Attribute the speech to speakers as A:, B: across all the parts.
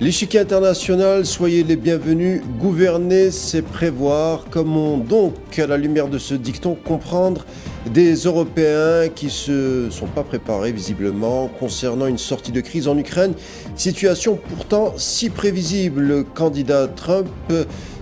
A: L'échiquier international, soyez les bienvenus. Gouverner, c'est prévoir. Comment donc, à la lumière de ce dicton, comprendre des Européens qui ne se sont pas préparés visiblement concernant une sortie de crise en Ukraine? Situation pourtant si prévisible. Le candidat Trump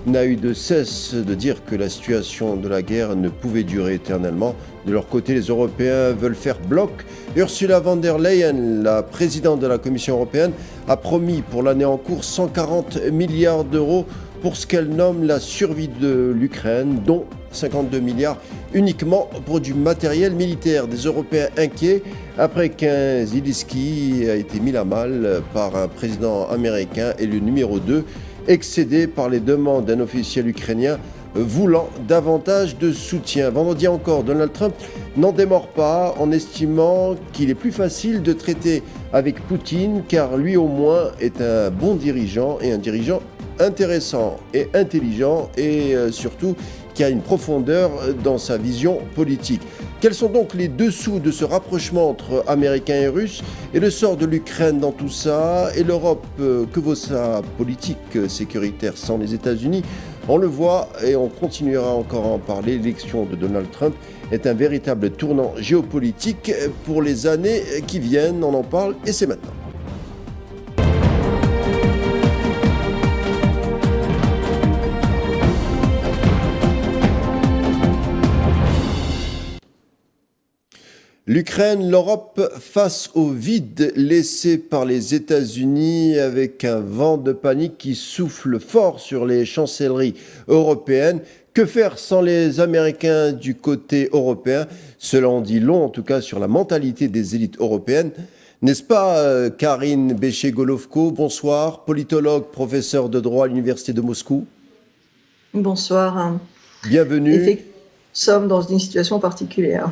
A: n'a eu de cesse de dire que la situation de la guerre ne pouvait durer éternellement. De leur côté, les Européens veulent faire bloc. Ursula von der Leyen, la présidente de la Commission européenne, a promis pour l'année en cours 140 milliards d'euros pour ce qu'elle nomme la survie de l'Ukraine, dont 52 milliards uniquement pour du matériel militaire. Des Européens inquiets après qu'un Zelensky a été mis à mal par un président américain et le numéro 2, excédé par les demandes d'un officiel ukrainien voulant davantage de soutien. Vendredi encore, Donald Trump n'en démord pas en estimant qu'il est plus facile de traiter avec Poutine car lui au moins est un bon dirigeant et un dirigeant intéressant et intelligent et surtout qui a une profondeur dans sa vision politique. Quels sont donc les dessous de ce rapprochement entre Américains et Russes et le sort de l'Ukraine dans tout ça et l'Europe, que vaut sa politique sécuritaire sans les États-Unis? On le voit et on continuera encore à en parler. L'élection de Donald Trump est un véritable tournant géopolitique pour les années qui viennent. On en parle et c'est maintenant. L'Ukraine, l'Europe face au vide laissé par les États-Unis avec un vent de panique qui souffle fort sur les chancelleries européennes. Que faire sans les Américains du côté européen? Cela en dit long en tout cas sur la mentalité des élites européennes. N'est-ce pas Karine Béché-Golovko? Bonsoir, politologue, professeur de droit à l'Université de Moscou.
B: Bonsoir.
A: Bienvenue.
B: Nous sommes dans une situation particulière.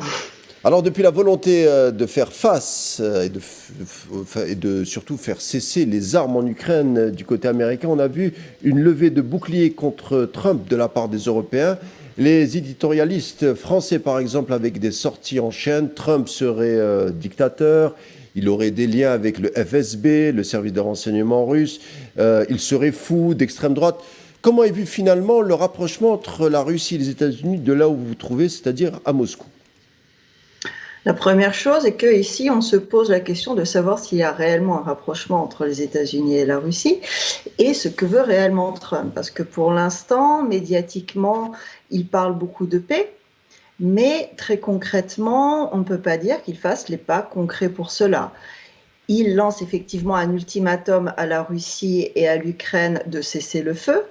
A: Alors depuis la volonté de faire face et de surtout faire cesser les armes en Ukraine du côté américain, on a vu une levée de boucliers contre Trump de la part des Européens. Les éditorialistes français par exemple avec des sorties en chaîne, Trump serait dictateur, il aurait des liens avec le FSB, le service de renseignement russe, il serait fou d'extrême droite. Comment est vu finalement le rapprochement entre la Russie et les États-Unis de là où vous vous trouvez, c'est-à-dire à Moscou?
B: La première chose est qu'ici, on se pose la question de savoir s'il y a réellement un rapprochement entre les États-Unis et la Russie et ce que veut réellement Trump. Parce que pour l'instant, médiatiquement, il parle beaucoup de paix, mais très concrètement, on ne peut pas dire qu'il fasse les pas concrets pour cela. Il lance effectivement un ultimatum à la Russie et à l'Ukraine de cesser le feu,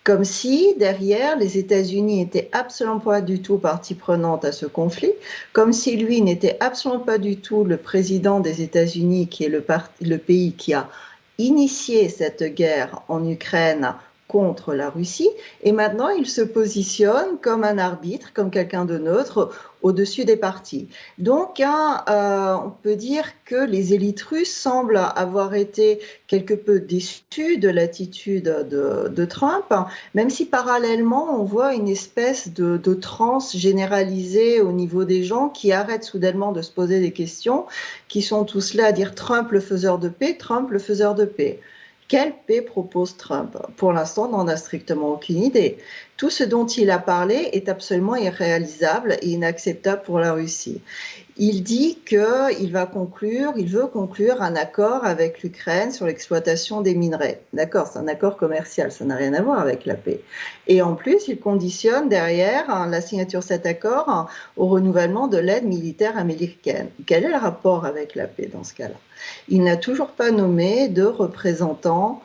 B: comme si, derrière, les États-Unis n'étaient absolument pas du tout partie prenante à ce conflit, comme si lui n'était absolument pas du tout le président des États-Unis, qui est le pays qui a initié cette guerre en Ukraine contre la Russie, et maintenant il se positionne comme un arbitre, comme quelqu'un de neutre au-dessus des partis. Donc on peut dire que les élites russes semblent avoir été quelque peu déçues de l'attitude de Trump, même si parallèlement on voit une espèce de transe généralisée au niveau des gens qui arrêtent soudainement de se poser des questions, qui sont tous là à dire Trump le faiseur de paix, Trump le faiseur de paix. Quelle paix propose Trump? Pour l'instant, on n'en a strictement aucune idée. Tout ce dont il a parlé est absolument irréalisable et inacceptable pour la Russie. Il dit qu'il veut conclure un accord avec l'Ukraine sur l'exploitation des minerais. D'accord, c'est un accord commercial, ça n'a rien à voir avec la paix. Et en plus, il conditionne derrière la signature de cet accord au renouvellement de l'aide militaire américaine. Quel est le rapport avec la paix dans ce cas-là? Il n'a toujours pas nommé de représentant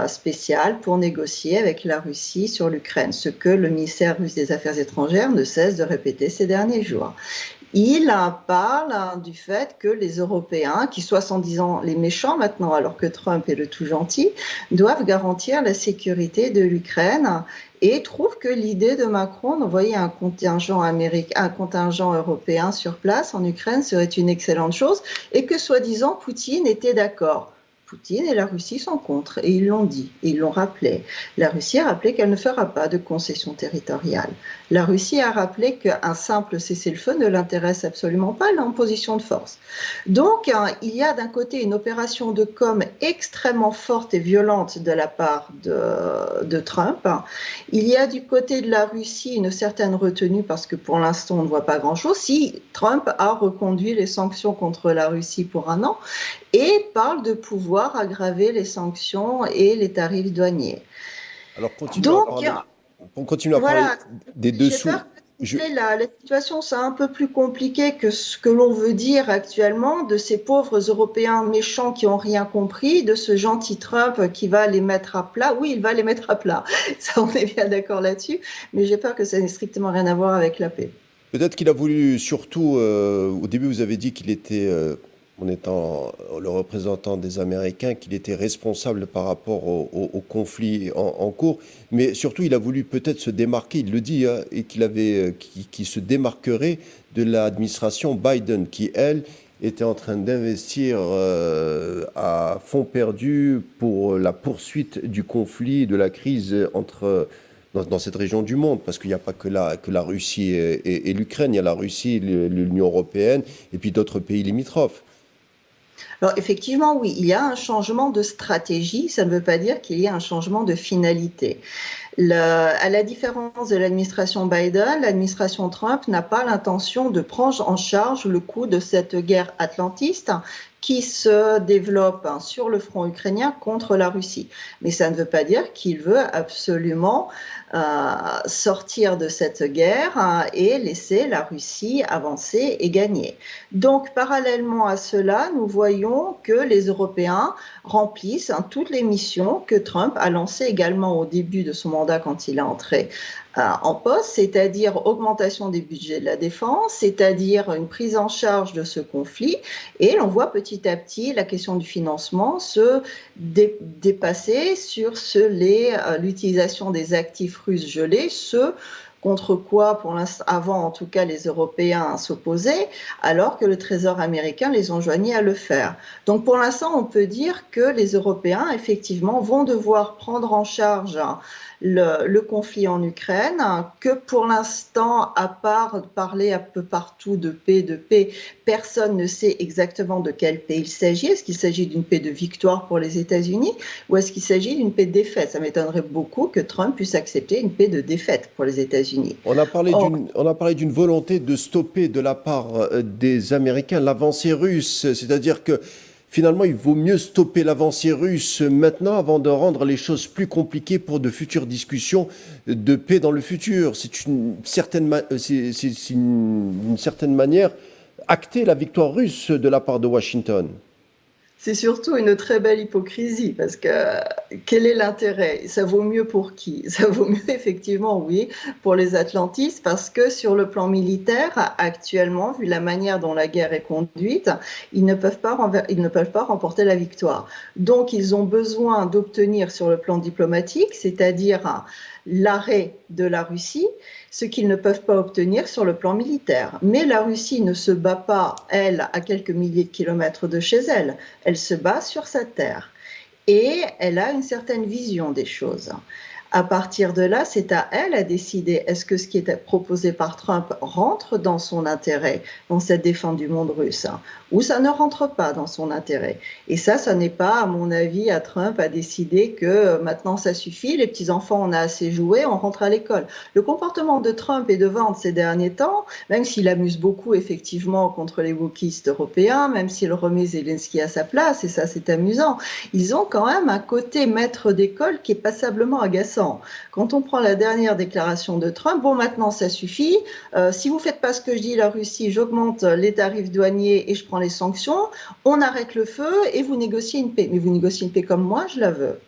B: spécial pour négocier avec la Russie sur l'Ukraine, ce que le ministère russe des Affaires étrangères ne cesse de répéter ces derniers jours. Il parle du fait que les Européens, qui soient en disant les méchants maintenant, alors que Trump est le tout gentil, doivent garantir la sécurité de l'Ukraine et trouve que l'idée de Macron d'envoyer un contingent européen sur place en Ukraine serait une excellente chose et que soi-disant Poutine était d'accord. Poutine et la Russie sont contre, et ils l'ont dit, et ils l'ont rappelé. La Russie a rappelé qu'elle ne fera pas de concessions territoriales. La Russie a rappelé qu'un simple cessez-le-feu ne l'intéresse absolument pas, elle est en position de force. Donc, il y a d'un côté une opération de com extrêmement forte et violente de la part de Trump. Il y a du côté de la Russie une certaine retenue parce que pour l'instant, on ne voit pas grand-chose. Si Trump a reconduit les sanctions contre la Russie pour un an, et parle de pouvoir aggraver les sanctions et les tarifs douaniers.
A: Alors,
B: Donc,
A: on continue à parler
B: voilà,
A: des
B: j'ai
A: dessous.
B: peur que la situation soit un peu plus compliquée que ce que l'on veut dire actuellement de ces pauvres Européens méchants qui n'ont rien compris, de ce gentil Trump qui va les mettre à plat. Oui, il va les mettre à plat, ça on est bien d'accord là-dessus, mais j'ai peur que ça n'ait strictement rien à voir avec la paix.
A: Peut-être qu'il a voulu surtout, au début vous avez dit qu'il était, en étant le représentant des Américains, qu'il était responsable par rapport au conflit en cours, mais surtout il a voulu peut-être se démarquer, il le dit, hein, et qu'il se démarquerait de l'administration Biden, qui elle était en train d'investir à fond perdu pour la poursuite du conflit, de la crise dans cette région du monde, parce qu'il n'y a pas que la Russie et l'Ukraine, il y a la Russie, l'Union européenne, et puis d'autres pays limitrophes.
B: Alors effectivement, oui, il y a un changement de stratégie, ça ne veut pas dire qu'il y a un changement de finalité. À la différence de l'administration Biden, l'administration Trump n'a pas l'intention de prendre en charge le coût de cette guerre atlantiste qui se développe sur le front ukrainien contre la Russie. Mais ça ne veut pas dire qu'il veut absolument sortir de cette guerre et laisser la Russie avancer et gagner. Donc, parallèlement à cela, nous voyons que les Européens remplissent toutes les missions que Trump a lancées également au début de son mandat quand il est entré en poste, c'est-à-dire augmentation des budgets de la défense, c'est-à-dire une prise en charge de ce conflit. Et l'on voit petit à petit la question du financement se dépasser sur l'utilisation des actifs russes gelés, ce contre quoi, pour l'instant, avant en tout cas, les Européens s'opposaient, alors que le Trésor américain les enjoignait à le faire. Donc pour l'instant, on peut dire que les Européens, effectivement, vont devoir prendre en charge le conflit en Ukraine, que pour l'instant, à part parler un peu partout de paix, personne ne sait exactement de quelle paix il s'agit. Est-ce qu'il s'agit d'une paix de victoire pour les États-Unis ou est-ce qu'il s'agit d'une paix de défaite? Ça m'étonnerait beaucoup que Trump puisse accepter une paix de défaite pour les États-Unis.
A: On a parlé d'une volonté de stopper de la part des Américains l'avancée russe, c'est-à-dire que finalement, il vaut mieux stopper l'avancée russe maintenant avant de rendre les choses plus compliquées pour de futures discussions de paix dans le futur. C'est une certaine manière acter la victoire russe de la part de Washington.
B: C'est surtout une très belle hypocrisie parce que quel est l'intérêt? Ça vaut mieux pour qui? Ça vaut mieux effectivement, oui, pour les atlantistes parce que sur le plan militaire, actuellement, vu la manière dont la guerre est conduite, ils ne peuvent pas remporter la victoire. Donc, ils ont besoin d'obtenir sur le plan diplomatique, c'est-à-dire l'arrêt de la Russie, ce qu'ils ne peuvent pas obtenir sur le plan militaire. Mais la Russie ne se bat pas, elle, à quelques milliers de kilomètres de chez elle. Elle se bat sur sa terre. Et elle a une certaine vision des choses. À partir de là, c'est à elle à décider est-ce que ce qui est proposé par Trump rentre dans son intérêt, dans cette défense du monde russe, ou ça ne rentre pas dans son intérêt. Et ça n'est pas, à mon avis, à Trump à décider que maintenant ça suffit, les petits-enfants, on a assez joué, on rentre à l'école. Le comportement de Trump et de Vance ces derniers temps, même s'il amuse beaucoup effectivement contre les wokistes européens, même s'il remet Zelensky à sa place, et ça c'est amusant, ils ont quand même un côté maître d'école qui est passablement agaçant. Quand on prend la dernière déclaration de Trump, bon maintenant ça suffit, si vous ne faites pas ce que je dis la Russie, j'augmente les tarifs douaniers et je prends les sanctions, on arrête le feu et vous négociez une paix. Mais vous négociez une paix comme moi, je la veux.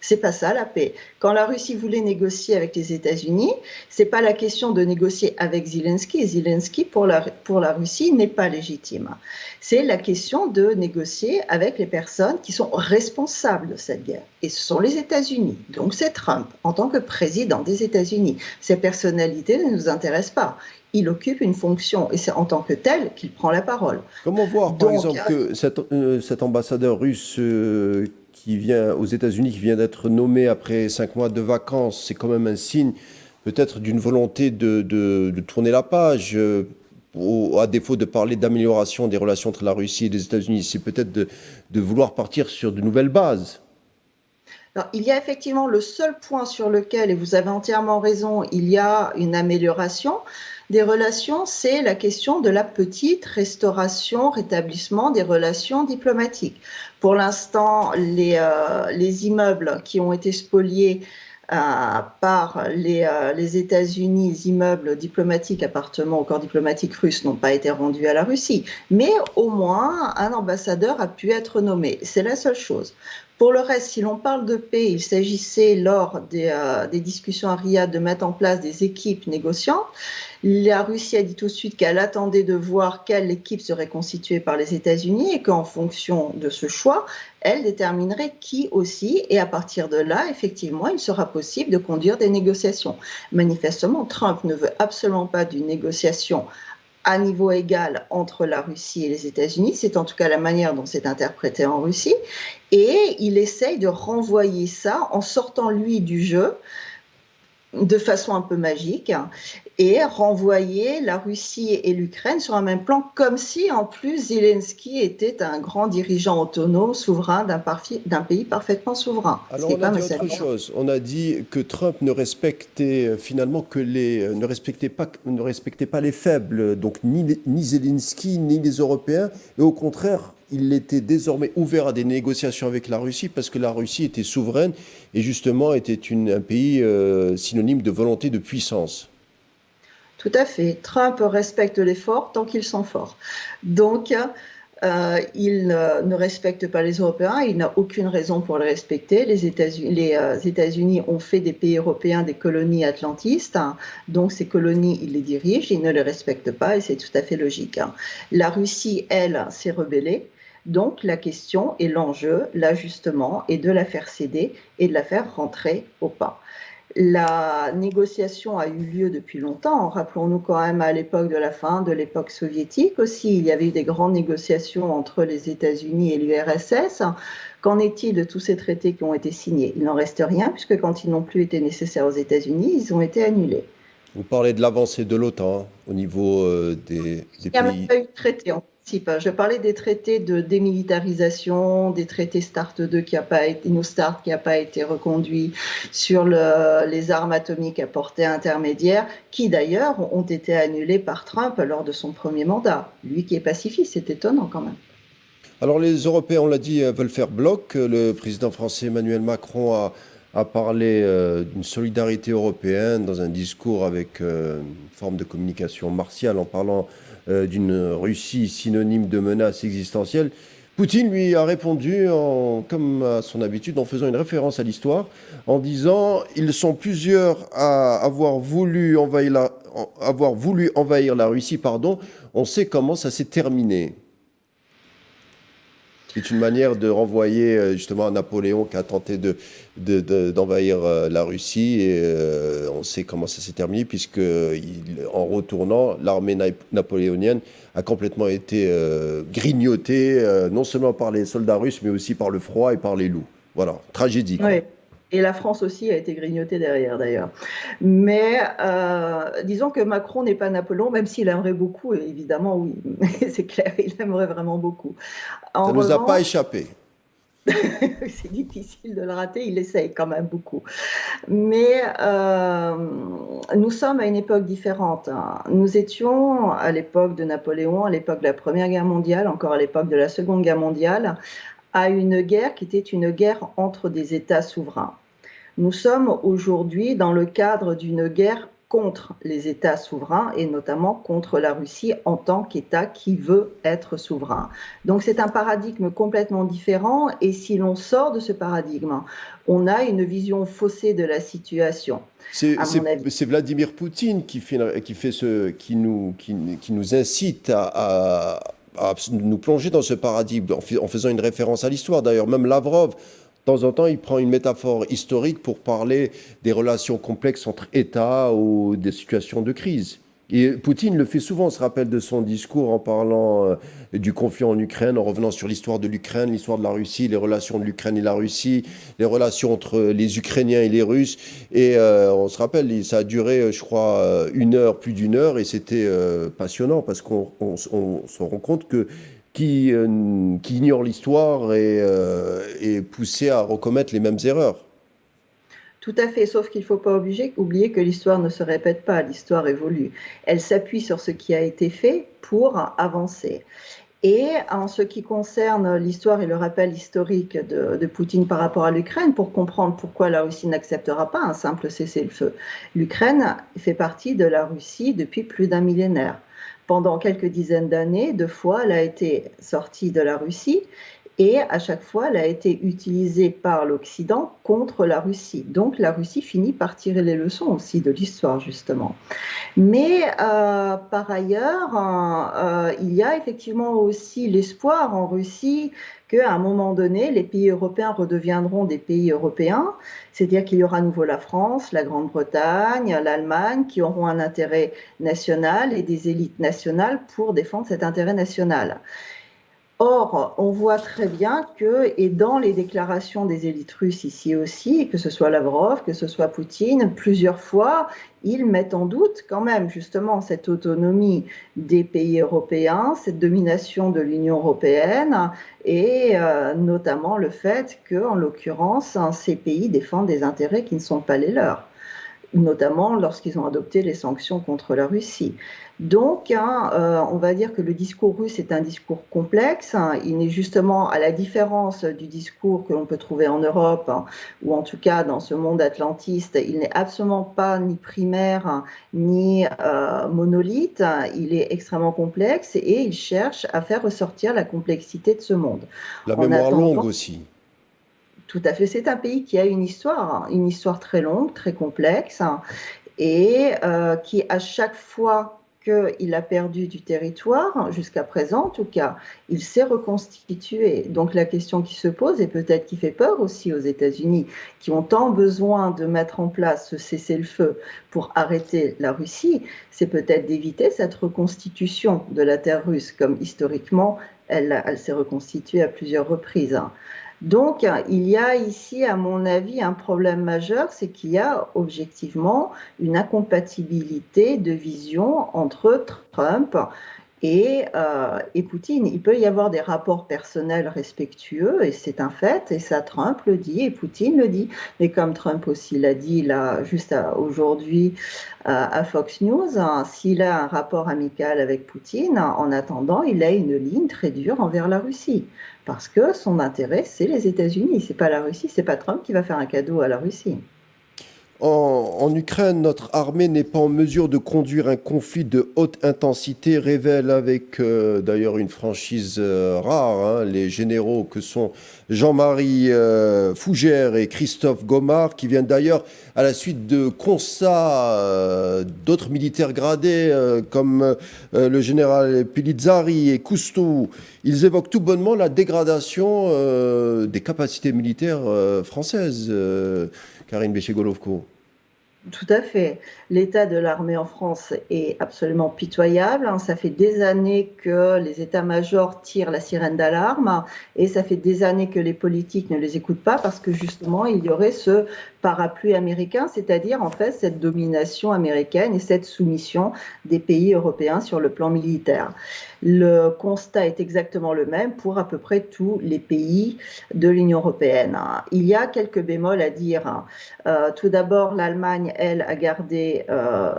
B: C'est pas ça la paix. Quand la Russie voulait négocier avec les États-Unis, c'est pas la question de négocier avec Zelensky. Zelensky pour la Russie n'est pas légitime. C'est la question de négocier avec les personnes qui sont responsables de cette guerre. Et ce sont les États-Unis. Donc c'est Trump en tant que président des États-Unis. Ces personnalités ne nous intéressent pas. Il occupe une fonction et c'est en tant que tel qu'il prend la parole.
A: Comment voir, par
B: Donc,
A: exemple, que cet ambassadeur russe qui vient aux États-Unis, qui vient d'être nommé après 5 mois de vacances, c'est quand même un signe peut-être d'une volonté de tourner la page, à défaut de parler d'amélioration des relations entre la Russie et les États-Unis, c'est peut-être de vouloir partir sur de nouvelles bases.
B: alors, il y a effectivement le seul point sur lequel, et vous avez entièrement raison, il y a une amélioration des relations, c'est la question de la petite restauration, rétablissement des relations diplomatiques. Pour l'instant, les immeubles qui ont été spoliés par les États-Unis, les immeubles diplomatiques appartenant au corps diplomatique russe n'ont pas été rendus à la Russie. Mais au moins, un ambassadeur a pu être nommé. C'est la seule chose. Pour le reste, si l'on parle de paix, il s'agissait lors des discussions à Riyad de mettre en place des équipes négociantes. La Russie a dit tout de suite qu'elle attendait de voir quelle équipe serait constituée par les États-Unis et qu'en fonction de ce choix, elle déterminerait qui aussi. Et à partir de là, effectivement, il sera possible de conduire des négociations. Manifestement, Trump ne veut absolument pas d'une négociation à niveau égal entre la Russie et les États-Unis. C'est en tout cas la manière dont c'est interprété en Russie. Et il essaye de renvoyer ça en sortant lui du jeu de façon un peu magique et renvoyer la Russie et l'Ukraine sur un même plan, comme si en plus Zelensky était un grand dirigeant autonome, souverain d'un pays parfaitement souverain.
A: Alors on a dit autre chose. On a dit que Trump ne respectait finalement ne respectait pas les faibles, donc ni Zelensky ni les Européens, et au contraire, il était désormais ouvert à des négociations avec la Russie parce que la Russie était souveraine et justement était un pays synonyme de volonté de puissance.
B: Tout à fait. Trump respecte les forts tant qu'ils sont forts. Donc, il ne respecte pas les Européens, il n'a aucune raison pour les respecter. Les États-Unis ont fait des pays européens des colonies atlantistes, hein, donc ces colonies, il les dirige, il ne les respecte pas et c'est tout à fait logique. Hein. La Russie, elle, s'est rebellée. Donc la question et l'enjeu, là justement, est de la faire céder et de la faire rentrer au pas. La négociation a eu lieu depuis longtemps. Rappelons-nous quand même à l'époque de la fin de l'époque soviétique aussi, il y avait eu des grandes négociations entre les États-Unis et l'URSS. Qu'en est-il de tous ces traités qui ont été signés? Il n'en reste rien puisque quand ils n'ont plus été nécessaires aux États-Unis, ils ont été annulés.
A: Vous parlez de l'avancée de l'OTAN au niveau des
B: Il n'y a même
A: pays.
B: pas eu de traité en principe. Je parlais des traités de démilitarisation, des traités START 2 qui n'a pas été, New START qui n'a pas été reconduit, sur les armes atomiques à portée intermédiaire, qui d'ailleurs ont été annulés par Trump lors de son premier mandat. Lui qui est pacifiste, c'est étonnant quand même.
A: Alors les Européens, on l'a dit, veulent faire bloc. Le président français Emmanuel Macron a parlé d'une solidarité européenne dans un discours avec une forme de communication martiale en parlant d'une Russie synonyme de menace existentielle. Poutine lui a répondu, comme à son habitude, en faisant une référence à l'histoire, en disant ils sont plusieurs à avoir voulu envahir la Russie, pardon. On sait comment ça s'est terminé. C'est une manière de renvoyer justement à Napoléon qui a tenté d'envahir la Russie et on sait comment ça s'est terminé puisque en retournant, l'armée napoléonienne a complètement été grignotée non seulement par les soldats russes mais aussi par le froid et par les loups. Voilà, tragédie quoi.
B: Oui. Et la France aussi a été grignotée derrière, d'ailleurs. Mais disons que Macron n'est pas Napoléon, même s'il aimerait beaucoup, et évidemment, oui, c'est clair, il aimerait vraiment beaucoup.
A: Ça
B: En
A: ne nous a pas
B: revanche,
A: échappé.
B: c'est difficile de le rater, il essaye quand même beaucoup. Mais nous sommes à une époque différente. Hein. Nous étions à l'époque de Napoléon, à l'époque de la Première Guerre mondiale, encore à l'époque de la Seconde Guerre mondiale, à une guerre qui était une guerre entre des États souverains. Nous sommes aujourd'hui dans le cadre d'une guerre contre les États souverains et notamment contre la Russie en tant qu'État qui veut être souverain. Donc c'est un paradigme complètement différent et si l'on sort de ce paradigme, on a une vision faussée de la situation.
A: C'est
B: À mon avis.
A: Vladimir Poutine qui nous incite à nous plonger dans ce paradigme en faisant une référence à l'histoire. D'ailleurs, même Lavrov, de temps en temps, il prend une métaphore historique pour parler des relations complexes entre États ou des situations de crise. Et Poutine le fait souvent, on se rappelle de son discours en parlant du conflit en Ukraine, en revenant sur l'histoire de l'Ukraine, l'histoire de la Russie, les relations de l'Ukraine et la Russie, les relations entre les Ukrainiens et les Russes. Et on se rappelle, ça a duré, je crois, une heure, plus d'une heure, et c'était passionnant parce qu'on se rend compte que qui ignore l'histoire est poussé à recommettre les mêmes erreurs.
B: Tout à fait, sauf qu'il ne faut pas oublier que l'histoire ne se répète pas, l'histoire évolue. Elle s'appuie sur ce qui a été fait pour avancer. Et en ce qui concerne l'histoire et le rappel historique de Poutine par rapport à l'Ukraine, pour comprendre pourquoi la Russie n'acceptera pas un simple cessez-le-feu, l'Ukraine fait partie de la Russie depuis plus d'un millénaire. Pendant quelques dizaines d'années, 2 fois, elle a été sortie de la Russie et à chaque fois, elle a été utilisée par l'Occident contre la Russie. Donc la Russie finit par tirer les leçons aussi de l'histoire, justement. Mais par ailleurs, il y a effectivement aussi l'espoir en Russie qu'à un moment donné, les pays européens redeviendront des pays européens, c'est-à-dire qu'il y aura à nouveau la France, la Grande-Bretagne, l'Allemagne, qui auront un intérêt national et des élites nationales pour défendre cet intérêt national. Or, on voit très bien que, et dans les déclarations des élites russes ici aussi, que ce soit Lavrov, que ce soit Poutine, plusieurs fois, ils mettent en doute quand même justement cette autonomie des pays européens, cette domination de l'Union européenne et notamment le fait que, en l'occurrence, ces pays défendent des intérêts qui ne sont pas les leurs, notamment lorsqu'ils ont adopté les sanctions contre la Russie. Donc, on va dire que le discours russe est un discours complexe. Il n'est justement, à la différence du discours que l'on peut trouver en Europe, ou en tout cas dans ce monde atlantiste, il n'est absolument pas ni primaire ni monolithe. Il est extrêmement complexe et il cherche à faire ressortir la complexité de ce monde.
A: La
B: En
A: mémoire longue
B: attendant,
A: aussi.
B: tout à fait, c'est un pays qui a une histoire très longue, très complexe, et qui, à chaque fois qu'il a perdu du territoire, jusqu'à présent en tout cas, il s'est reconstitué. Donc la question qui se pose, et peut-être qui fait peur aussi aux États-Unis, qui ont tant besoin de mettre en place ce cessez-le-feu pour arrêter la Russie, c'est peut-être d'éviter cette reconstitution de la terre russe, comme historiquement elle s'est reconstituée à plusieurs reprises. Donc, il y a ici, à mon avis, un problème majeur, c'est qu'il y a objectivement une incompatibilité de vision entre Trump et Poutine. Il peut y avoir des rapports personnels respectueux, et c'est un fait, et ça Trump le dit, et Poutine le dit. Mais comme Trump aussi l'a dit là, juste aujourd'hui à Fox News, s'il a un rapport amical avec Poutine, en attendant, il a une ligne très dure envers la Russie. Parce que son intérêt, c'est les États-Unis, c'est pas la Russie, c'est pas Trump qui va faire un cadeau à la Russie.
A: En Ukraine, notre armée n'est pas en mesure de conduire un conflit de haute intensité, révèle avec d'ailleurs une franchise rare les généraux que sont Jean-Marie Fougère et Christophe Gomard, qui viennent d'ailleurs à la suite de constats d'autres militaires gradés comme le général Pilizzari et Cousteau. Ils évoquent tout bonnement la dégradation des capacités militaires françaises. Karine Béché-Golovko.
B: Tout à fait. L'état de l'armée en France est absolument pitoyable. Ça fait des années que les états-majors tirent la sirène d'alarme et ça fait des années que les politiques ne les écoutent pas parce que justement, il y aurait ce parapluie américain, c'est-à-dire en fait cette domination américaine et cette soumission des pays européens sur le plan militaire. Le constat est exactement le même pour à peu près tous les pays de l'Union européenne. Il y a quelques bémols à dire. Tout d'abord, l'Allemagne, elle, a gardé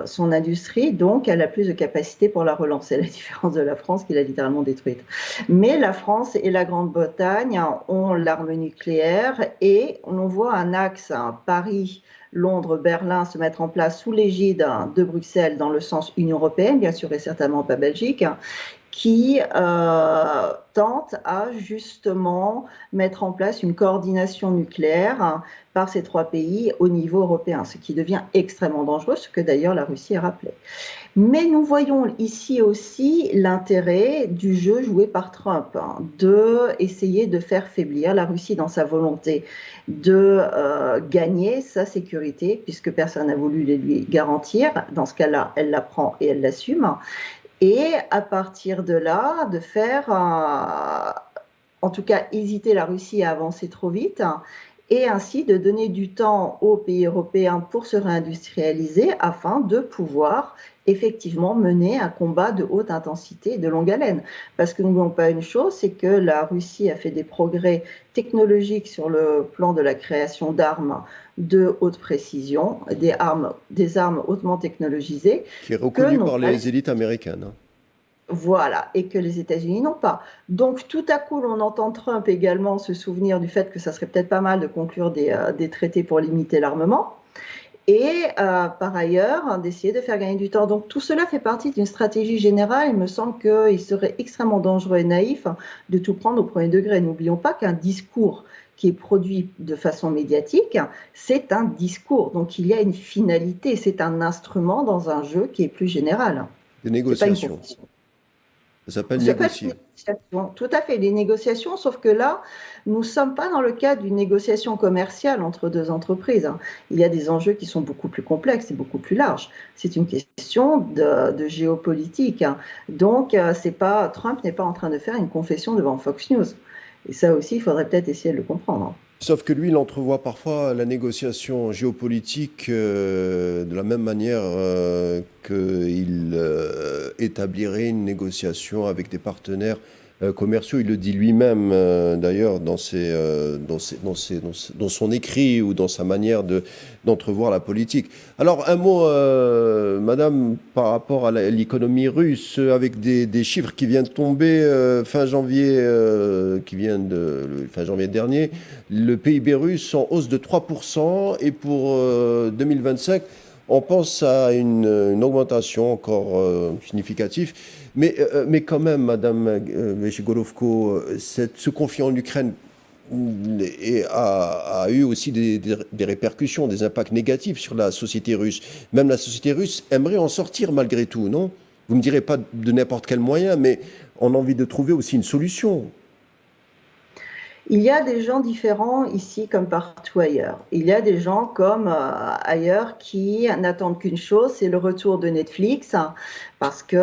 B: son industrie, donc elle a plus de capacité pour la relancer, à la différence de la France qui l'a littéralement détruite. Mais la France et la Grande-Bretagne ont l'arme nucléaire et on voit un axe, Paris, Londres, Berlin se mettre en place sous l'égide de Bruxelles dans le sens Union européenne, bien sûr, et certainement pas Belgique, qui tente à justement mettre en place une coordination nucléaire par ces trois pays au niveau européen, ce qui devient extrêmement dangereux, ce que d'ailleurs la Russie a rappelé. Mais nous voyons ici aussi l'intérêt du jeu joué par Trump, d'essayer de faire faiblir la Russie dans sa volonté de gagner sa sécurité, puisque personne n'a voulu les lui garantir. Dans ce cas-là, elle la prend et elle l'assume. Et à partir de là, de faire, en tout cas, hésiter la Russie à avancer trop vite, et ainsi de donner du temps aux pays européens pour se réindustrialiser afin de pouvoir effectivement mener un combat de haute intensité et de longue haleine. Parce que n'oublions pas une chose, c'est que la Russie a fait des progrès technologiques sur le plan de la création d'armes de haute précision, des armes hautement technologisées.
A: Qui est reconnu par les élites américaines.
B: Voilà, et que les États-Unis n'ont pas. Donc tout à coup, on entend Trump également se souvenir du fait que ça serait peut-être pas mal de conclure des traités pour limiter l'armement, et par ailleurs d'essayer de faire gagner du temps. Donc tout cela fait partie d'une stratégie générale. Il me semble qu'il serait extrêmement dangereux et naïf de tout prendre au premier degré. N'oublions pas qu'un discours qui est produit de façon médiatique, c'est un discours. Donc il y a une finalité, c'est un instrument dans un jeu qui est plus général.
A: Des négociations. Ça s'appelle négocier.
B: Tout à fait, des négociations, sauf que là, nous ne sommes pas dans le cadre d'une négociation commerciale entre deux entreprises. Il y a des enjeux qui sont beaucoup plus complexes et beaucoup plus larges. C'est une question de géopolitique. Donc, Trump n'est pas en train de faire une confession devant Fox News. Et ça aussi, il faudrait peut-être essayer de le comprendre.
A: Sauf que lui, il entrevoit parfois la négociation géopolitique de la même manière qu'il établirait une négociation avec des partenaires commerciaux. Il le dit lui-même, d'ailleurs, dans son écrit ou dans sa manière d'entrevoir la politique. Alors, un mot, madame, par rapport à l'économie russe, avec des chiffres qui viennent de tomber fin janvier dernier. Le PIB russe en hausse de 3%, et pour 2025, on pense à une augmentation encore significative. Mais quand même, Madame Golovko, ce conflit en Ukraine a eu aussi des répercussions, des impacts négatifs sur la société russe. Même la société russe aimerait en sortir malgré tout, non? Vous ne me direz pas de n'importe quel moyen, mais on a envie de trouver aussi une solution.
B: Il y a des gens différents ici comme partout ailleurs. Il y a des gens comme ailleurs qui n'attendent qu'une chose, c'est le retour de Netflix, parce que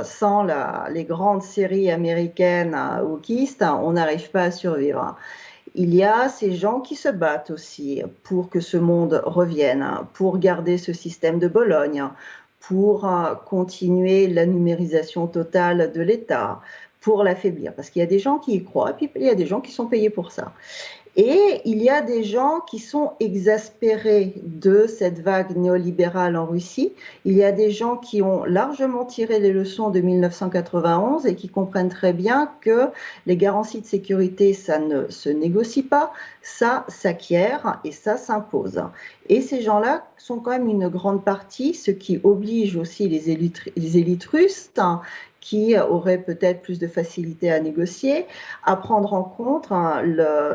B: sans les grandes séries américaines wokistes, on n'arrive pas à survivre. Il y a ces gens qui se battent aussi pour que ce monde revienne, pour garder ce système de Bologne, pour continuer la numérisation totale de l'État, pour l'affaiblir, parce qu'il y a des gens qui y croient, et puis il y a des gens qui sont payés pour ça. Et il y a des gens qui sont exaspérés de cette vague néolibérale en Russie. Il y a des gens qui ont largement tiré les leçons de 1991 et qui comprennent très bien que les garanties de sécurité, ça ne se négocie pas, ça s'acquiert et ça s'impose. Et ces gens-là sont quand même une grande partie, ce qui oblige aussi les élites russes, qui auraient peut-être plus de facilité à négocier, à prendre en compte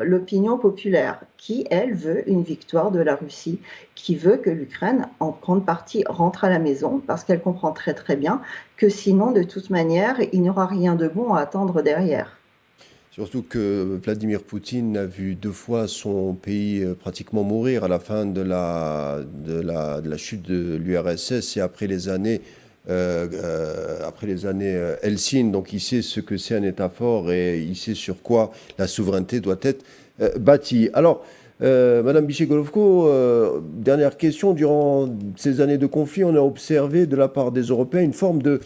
B: l'opinion populaire, qui, elle, veut une victoire de la Russie, qui veut que l'Ukraine, en grande partie, rentre à la maison, parce qu'elle comprend très très bien que sinon, de toute manière, il n'y aura rien de bon à attendre derrière.
A: Surtout que Vladimir Poutine a vu 2 fois son pays pratiquement mourir à la fin de la chute de l'URSS et après les années Helsinki. Donc il sait ce que c'est un État fort et il sait sur quoi la souveraineté doit être bâtie. Alors, Madame Bichet-Golovko, dernière question. Durant ces années de conflit, on a observé de la part des Européens une forme de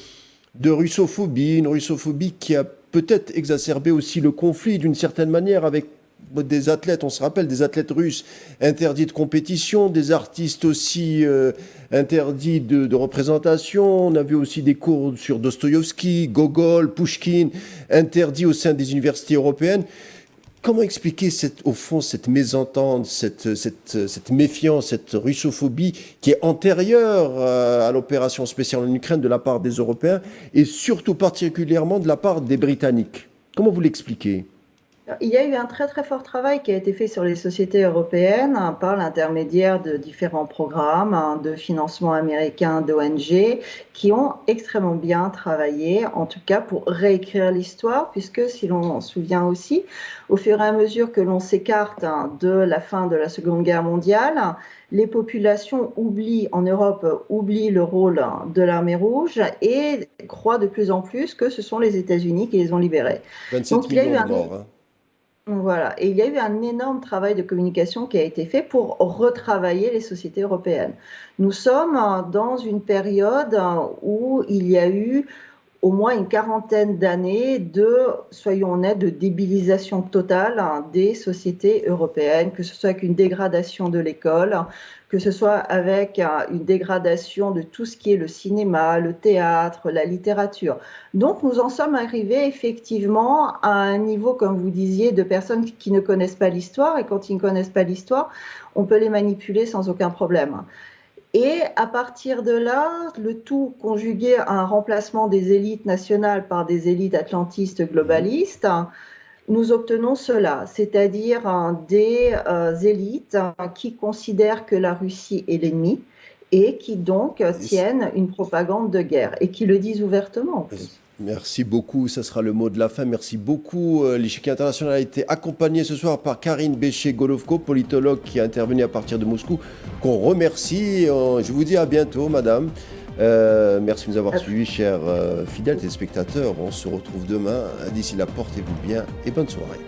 A: russophobie, une russophobie qui a peut-être exacerbé aussi le conflit d'une certaine manière avec des athlètes, on se rappelle, des athlètes russes interdits de compétition, des artistes aussi interdits de représentation. On a vu aussi des cours sur Dostoïevski, Gogol, Pouchkine, interdits au sein des universités européennes. Comment expliquer au fond cette mésentente, cette méfiance, cette russophobie qui est antérieure à l'opération spéciale en Ukraine de la part des Européens et surtout particulièrement de la part des Britanniques? Comment vous l'expliquez?
B: Il y a eu un très très fort travail qui a été fait sur les sociétés européennes par l'intermédiaire de différents programmes de financement américain d'ONG qui ont extrêmement bien travaillé, en tout cas pour réécrire l'histoire, puisque si l'on se souvient aussi, au fur et à mesure que l'on s'écarte de la fin de la Seconde Guerre mondiale, les populations en Europe oublient le rôle de l'armée rouge et croient de plus en plus que ce sont les États-Unis qui les ont libérés.
A: 27
B: Donc il y a eu
A: millions de morts, hein.
B: voilà. Et il y a eu un énorme travail de communication qui a été fait pour retravailler les sociétés européennes. Nous sommes dans une période où il y a eu au moins une quarantaine d'années soyons honnêtes, de débilisation totale des sociétés européennes, que ce soit avec une dégradation de l'école, que ce soit avec une dégradation de tout ce qui est le cinéma, le théâtre, la littérature. Donc nous en sommes arrivés effectivement à un niveau, comme vous disiez, de personnes qui ne connaissent pas l'histoire, et quand ils ne connaissent pas l'histoire, on peut les manipuler sans aucun problème. Et à partir de là, le tout conjugué à un remplacement des élites nationales par des élites atlantistes globalistes, nous obtenons cela, c'est-à-dire des élites qui considèrent que la Russie est l'ennemi et qui donc tiennent une propagande de guerre et qui le disent ouvertement en plus.
A: Merci beaucoup, ça sera le mot de la fin. Merci beaucoup. L'échiquier international a été accompagné ce soir par Karine Béché-Golovko, politologue qui est intervenue à partir de Moscou, qu'on remercie. Je vous dis à bientôt, madame. Merci de nous avoir suivis, chers fidèles téléspectateurs. On se retrouve demain. D'ici là, portez-vous bien et bonne soirée.